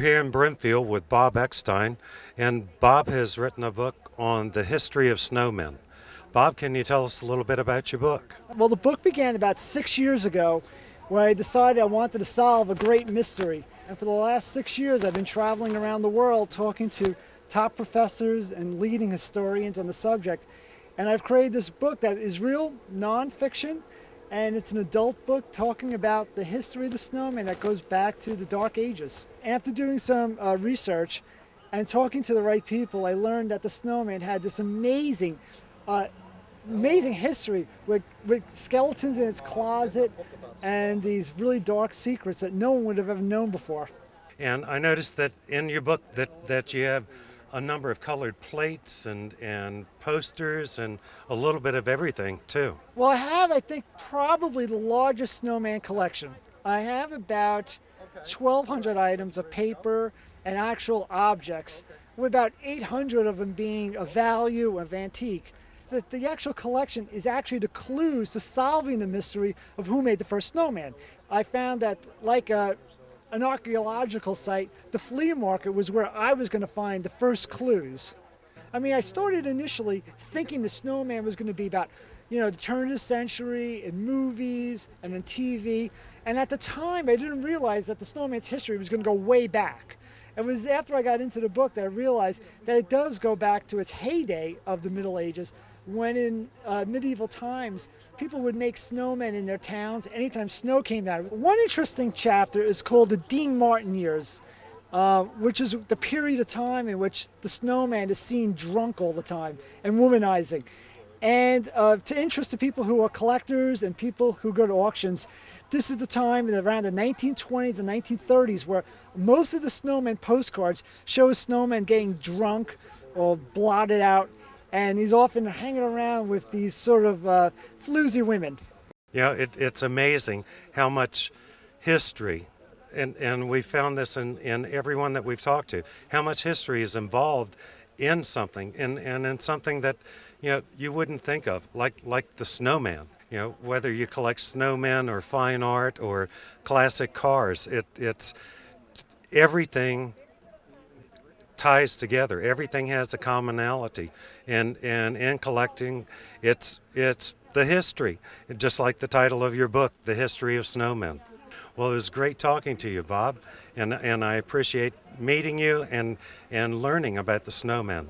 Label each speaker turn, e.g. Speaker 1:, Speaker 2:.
Speaker 1: here in Brimfield with Bob Eckstein, and Bob has written a book on the history of snowmen. Bob, can you tell us a little bit about your book?
Speaker 2: Well, the book began about 6 years ago when I decided I wanted to solve a great mystery. And for the last 6 years, I've been traveling around the world talking to top professors and leading historians on the subject. And I've created this book that is real nonfiction, and it's an adult book talking about the history of the snowman that goes back to the Dark Ages. After doing some research and talking to the right people, I learned that the snowman had this amazing history with skeletons in its closet and these really dark secrets that no one would have ever known before.
Speaker 1: And I noticed that in your book that you have a number of colored plates and posters and a little bit of everything too.
Speaker 2: Well, I have, I think, probably the largest snowman collection. I have about 1,200 items of paper and actual objects, with about 800 of them being of value, of antique. So the actual collection is actually the clues to solving the mystery of who made the first snowman. I found that, like an archaeological site, the flea market was where I was going to find the first clues. I mean, I started initially thinking the snowman was going to be about, the turn of the century in movies and on TV. And at the time, I didn't realize that the snowman's history was going to go way back. It was after I got into the book that I realized that it does go back to its heyday of the Middle Ages, when in medieval times, people would make snowmen in their towns anytime snow came down. One interesting chapter is called the Dean Martin years, which is the period of time in which the snowman is seen drunk all the time and womanizing. And to interest the people who are collectors and people who go to auctions, this is the time around the 1920s and 1930s where most of the snowman postcards show a snowman getting drunk or blotted out, and he's often hanging around with these sort of floozy women.
Speaker 1: It's amazing how much history, and we found this in everyone that we've talked to, how much history is involved in something, and in something that you wouldn't think of, like the snowman. Whether you collect snowmen or fine art or classic cars, it's everything ties together. Everything has a commonality, and in collecting, it's the history, just like the title of your book, The History of Snowmen. Well, it was great talking to you, Bob, and I appreciate meeting you and learning about the snowmen.